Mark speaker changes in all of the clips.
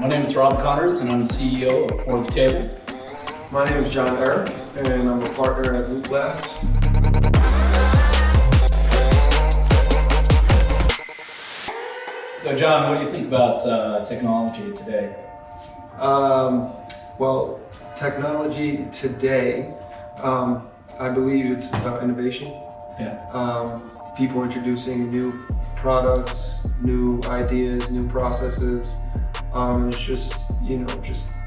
Speaker 1: My name is Rob Connors, and I'm the CEO of For the Table.
Speaker 2: My name is Jon-Erik, and I'm a partner at Loop Labs.
Speaker 1: So, John, what do you think about technology today?
Speaker 2: Well, technology today, I believe it's about innovation.
Speaker 1: Yeah.
Speaker 2: People introducing new products, new ideas, new processes. It's just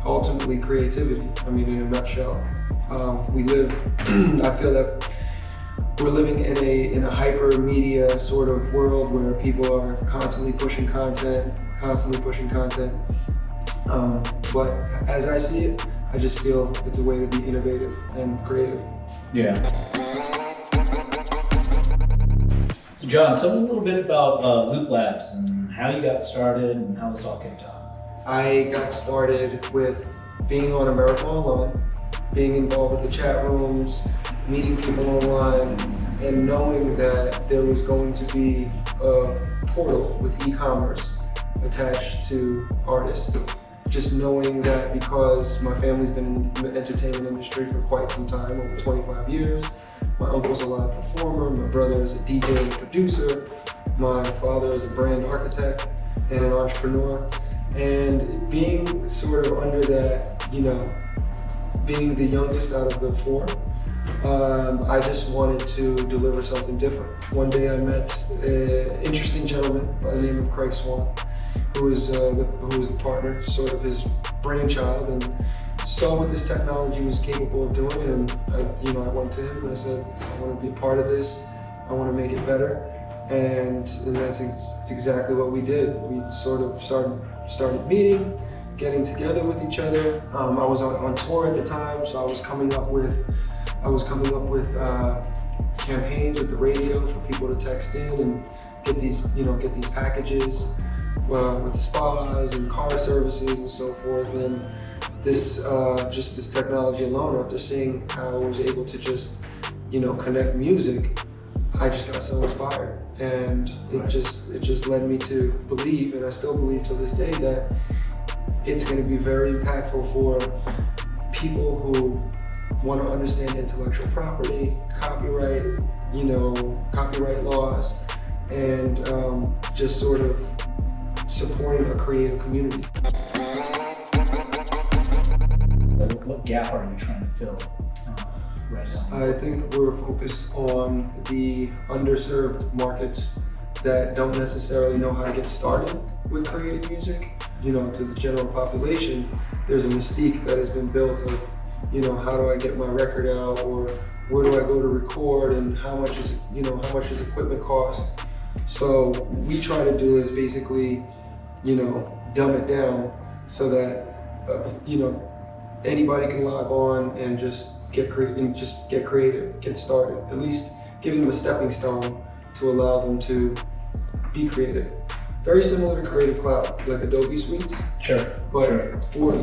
Speaker 2: ultimately creativity. I mean, in a nutshell, I feel that we're living in a hyper media sort of world where people are constantly pushing content. But as I see it, I just feel it's a way to be innovative and creative.
Speaker 1: Yeah. So, John, tell me a little bit about Loop Labs and how you got started and how this all kicked off.
Speaker 2: I got started with being on America Online, being involved with the chat rooms, meeting people online, and knowing that there was going to be a portal with e-commerce attached to artists. Just knowing that because my family's been in the entertainment industry for quite some time, over 25 years. My uncle's a live performer, my brother is a DJ and producer, my father is a brand architect and an entrepreneur. And being sort of under that, being the youngest out of the four, I just wanted to deliver something different. One day I met an interesting gentleman by the name of Craig Swan, who was the partner, sort of his brainchild, and saw what this technology was capable of doing. And I went to him and I said, I want to be a part of this. I want to make it better. And that's exactly what we did. We sort of started meeting, getting together with each other. I was on tour at the time, so I was coming up with campaigns with the radio for people to text in and get these packages with spas and car services and so forth. And this technology alone, after seeing how I was able to just connect music, I just got so inspired. And it just led me to believe, and I still believe to this day, that it's going to be very impactful for people who want to understand intellectual property, copyright laws, and just sort of supporting a creative community.
Speaker 1: What gap are you trying to fill right now?
Speaker 2: I think we're focused on the underserved markets that don't necessarily know how to get started with creating music. To the general population, there's a mystique that has been built of, how do I get my record out, or where do I go to record, and how much does equipment cost? So we try to do is basically, dumb it down so that, anybody can log on and just get creative, get started. At least give them a stepping stone to allow them to be creative. Very similar to Creative Cloud, like Adobe Suites.
Speaker 1: Sure.
Speaker 2: But for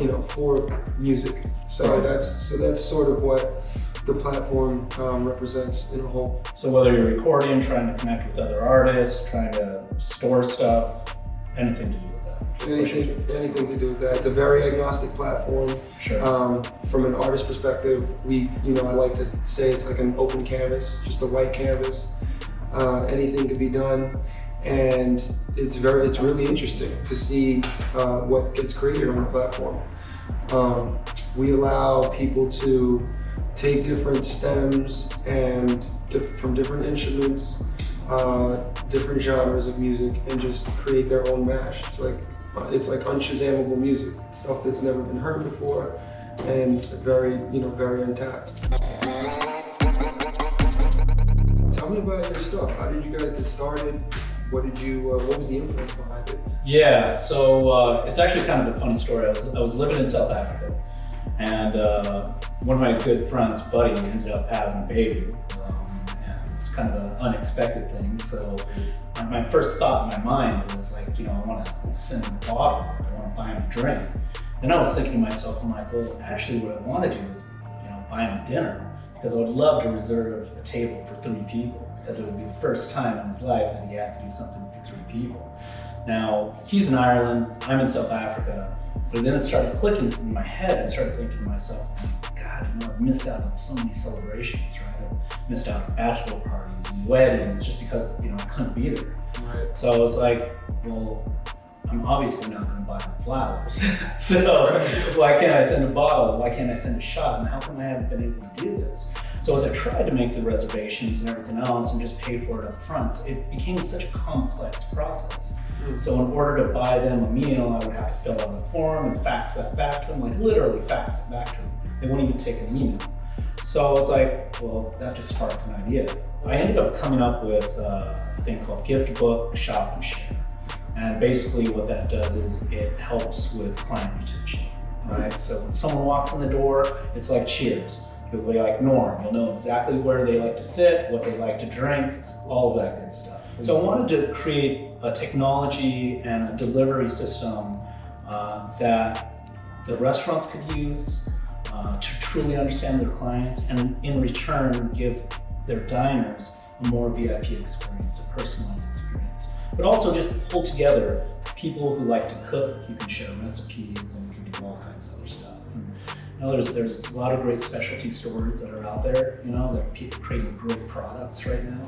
Speaker 2: music. So that's sort of what the platform represents in a whole.
Speaker 1: So whether you're recording, trying to connect with other artists, trying to store stuff, anything to do with that.
Speaker 2: Anything to do with that. It's a very agnostic platform.
Speaker 1: Sure.
Speaker 2: From an artist perspective, I like to say it's like an open canvas, just a white canvas. Anything can be done, and it's really interesting to see what gets created on the platform. We allow people to take different stems and from different instruments, different genres of music, and just create their own mash. It's like unShazamable music, stuff that's never been heard before, and very untapped. Tell me about your stuff. How did you guys get started? What was the influence behind it?
Speaker 1: Yeah, so it's actually kind of a funny story. I was living in South Africa, and one of my good friends, Buddy, ended up having a baby. And it's kind of an unexpected thing. So my first thought in my mind was like, I want to send him a bottle. I want to buy him a drink. Then I was thinking to myself, I'm like, well, actually what I want to do is, buy him a dinner, because I would love to reserve a table for 3 people, because it would be the first time in his life that he had to do something for 3 people. Now, he's in Ireland, I'm in South Africa, but then it started clicking in my head. I started thinking to myself, God, I've missed out on so many celebrations, right? I've missed out on bachelor parties and weddings just because, I couldn't be there.
Speaker 2: Right.
Speaker 1: So I was like, well, I'm obviously not going to buy them flowers. So why can't I send a bottle? Why can't I send a shot? And how come I haven't been able to do this? So as I tried to make the reservations and everything else and just pay for it up front, it became such a complex process. So in order to buy them a meal, I would have to fill out a form and fax that back to them, like literally fax it back to them. They wouldn't even take an email. So I was like, well, that just sparked an idea. I ended up coming up with a thing called Gift Book, Shop and Share. And basically what that does is it helps with client retention, right? So when someone walks in the door, it's like Cheers. It'll be like Norm. You'll know exactly where they like to sit, what they like to drink, all of that good stuff. So I wanted to create a technology and a delivery system that the restaurants could use to truly understand their clients, and in return give their diners a more VIP experience, a personalized experience. But also just pull together people who like to cook. You can share recipes and you can do all kinds of other stuff. And, there's a lot of great specialty stores that are out there, that are creating great products right now.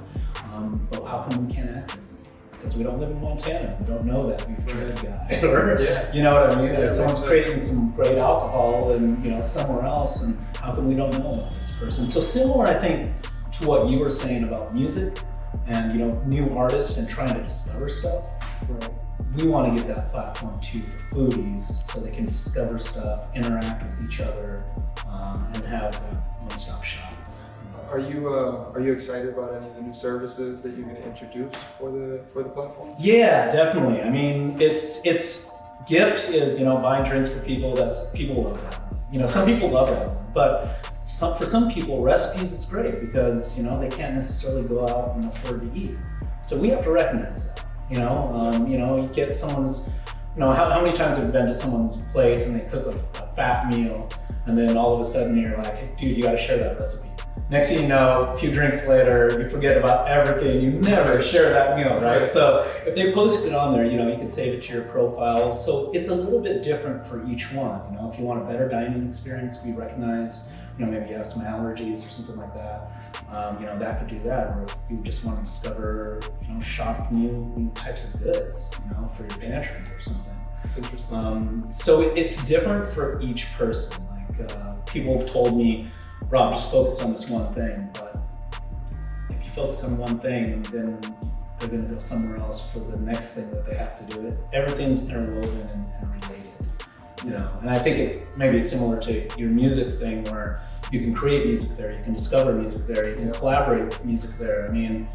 Speaker 1: But how come we can't access them? Because we don't live in Montana. We don't know that we've tried a guy. Or, you know what I mean? Someone's creating some great alcohol and somewhere else, and how come we don't know about this person? So similar, I think, to what you were saying about music and new artists and trying to discover stuff.
Speaker 2: Right.
Speaker 1: We want to give that platform to foodies so they can discover stuff, interact with each other, and have that one-stop shop.
Speaker 2: Are you excited about any of the new services that you're going to introduce for the platform?
Speaker 1: Yeah, definitely. I mean, it's gift is buying drinks for people. People love that. Some people love that, but for some people, recipes is great because they can't necessarily go out and afford to eat. So we have to recognize that. You get someone's. How many times have you been to someone's place and they cook a fat meal, and then all of a sudden you're like, hey, dude, you got to share that recipe. Next thing you know, a few drinks later, you forget about everything. You never share that meal, right? So if they post it on there, you can save it to your profile. So it's a little bit different for each one. If you want a better dining experience, we recognize, maybe you have some allergies or something like that. That could do that. Or if you just want to discover, shop new types of goods, for your pantry or something.
Speaker 2: That's interesting.
Speaker 1: So it's different for each person. Like people have told me, Rob, just focus on this one thing. But if you focus on one thing, then they're going to go somewhere else for the next thing that they have to do. Everything's interwoven and related, And I think it's similar to your music thing, where you can create music there, you can discover music there, you can collaborate with music there. I mean,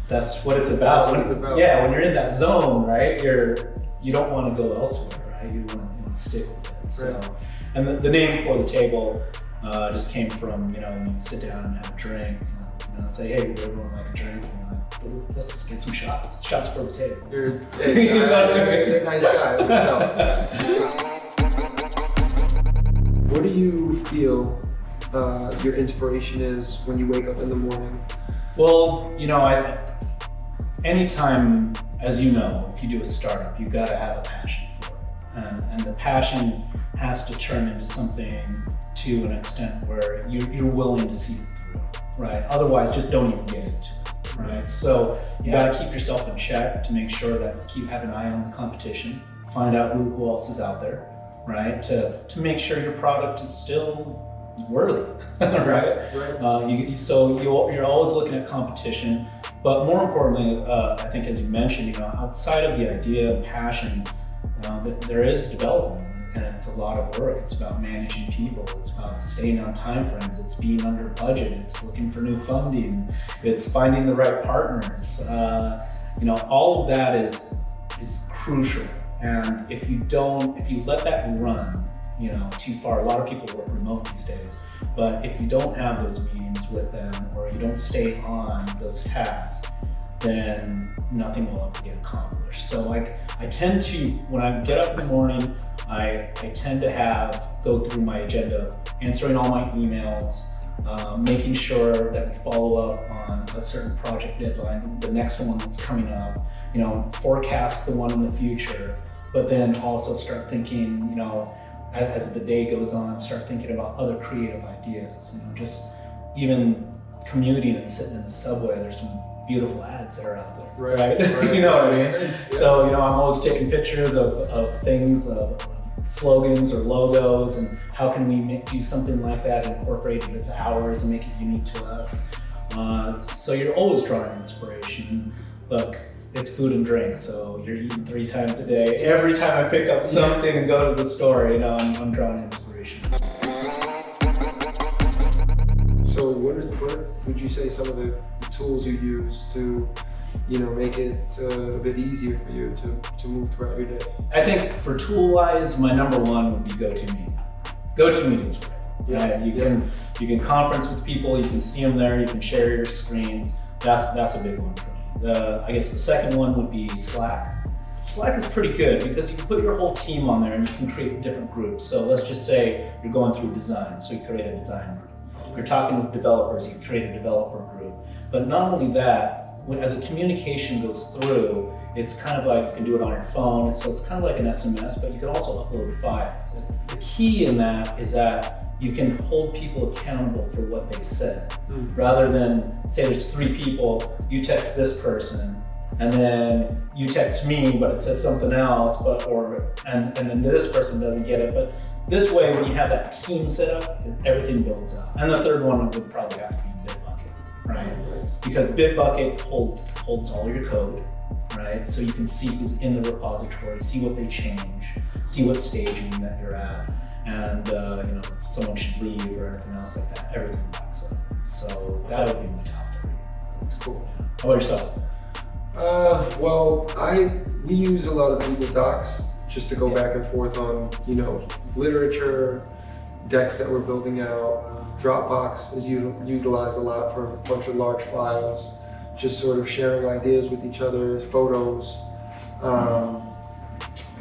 Speaker 1: that's what it's about. Yeah, when you're in that zone, right? You don't want to go elsewhere, right? You want to stick with it.
Speaker 2: Right.
Speaker 1: So, and the name For the Table just came from when you sit down and have a drink, say, hey, would everyone like a drink? And let's just get some shots. Shots for the table.
Speaker 2: You're a nice guy. What do you feel your inspiration is when you wake up in the morning?
Speaker 1: Well, anytime, as you know, if you do a startup, you've got to have a passion for it. And the passion has to turn into something to an extent where you're willing to see it through, right? Otherwise, just don't even get into it, right? So you got to keep yourself in check to make sure that you keep having an eye on the competition, find out who else is out there, right? To make sure your product is still worthy, right? So you're always looking at competition, but more importantly, I think, as you mentioned, outside of the idea and passion, there is development, and it's a lot of work. It's about managing people. It's about staying on time frames. It's being under budget. It's looking for new funding. It's finding the right partners. All of that is crucial. And if you let that run, too far. A lot of people work remote these days, but if you don't have those meetings with them, or you don't stay on those tasks, then nothing will ever get accomplished. So I tend to, when I get up in the morning, I tend to go through my agenda, answering all my emails, making sure that we follow up on a certain project deadline, the next one that's coming up, forecast the one in the future, but then also start thinking, as the day goes on, start thinking about other creative ideas. Just even commuting and sitting in the subway, there's some beautiful ads that are out there, right? You know what I mean? Yeah. So, I'm always taking pictures of things, of slogans or logos, and how can we do something like that, incorporate it as ours and make it unique to us. So you're always drawing inspiration. Look, it's food and drink, so you're eating 3 times a day. Every time I pick up something and go to the store, I'm drawing inspiration.
Speaker 2: So what would you say some of the tools you use to make it a bit easier for you to move throughout your day?
Speaker 1: I think for tool-wise, my number one would be GoToMeeting. GoToMeeting's great. Yeah. You can conference with people, you can see them there, you can share your screens. That's a big one for me. I guess the second one would be Slack. Slack is pretty good because you can put your whole team on there and you can create different groups. So let's just say you're going through design, so you create a design group. You're talking with developers, you create a developer group. But not only that, as the communication goes through, it's kind of like you can do it on your phone, so it's kind of like an SMS, but you can also upload files. The key in that is that you can hold people accountable for what they said. Rather than, say there's 3 people, you text this person, and then you text me, but it says something else, and then this person doesn't get it. But this way, when you have that team set up, everything builds out. And the third one would probably have to be Bitbucket, right? Because Bitbucket holds all your code, right? So you can see who's in the repository, see what they change, see what staging that you're at, and if someone should leave or anything else like that, everything backs up. So that would be my top 3.
Speaker 2: That's cool.
Speaker 1: How about yourself?
Speaker 2: We use a lot of Google Docs just to go back and forth on, literature, decks that we're building out. DropBox is utilized a lot for a bunch of large files, just sort of sharing ideas with each other, photos.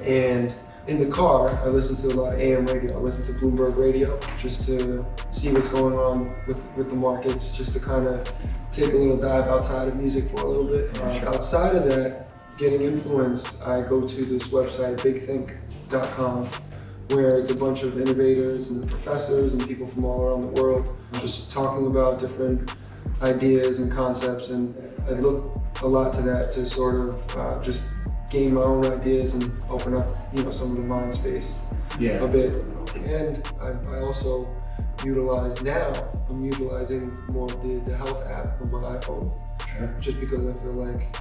Speaker 2: And in the car, I listen to a lot of AM radio. I listen to Bloomberg Radio just to see what's going on with the markets, just to kind of take a little dive outside of music for a little bit. Outside of that, getting influenced, I go to this website, bigthink.com, where it's a bunch of innovators and professors and people from all around the world just talking about different ideas and concepts, and I look a lot to that to sort of just gain my own ideas and open up some of the mind space a bit. And I also I'm utilizing more of the health app on my iPhone. Just because I feel like,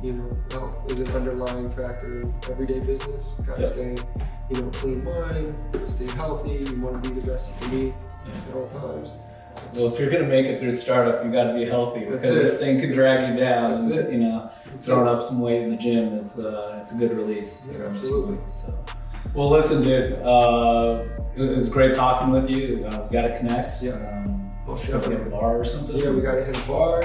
Speaker 2: health is an underlying factor of everyday business. Gotta stay, clean mind, stay healthy, you want to be the best you can be at all times.
Speaker 1: Well, if you're gonna make it through startup, you gotta be healthy because this thing can drag you down. Throwing up some weight in the gym is it's a good release.
Speaker 2: Yeah, absolutely.
Speaker 1: So, well, listen, dude, it was great talking with you. We gotta connect.
Speaker 2: Yeah.
Speaker 1: We'll hit a bar or something.
Speaker 2: Yeah, we gotta hit a bar.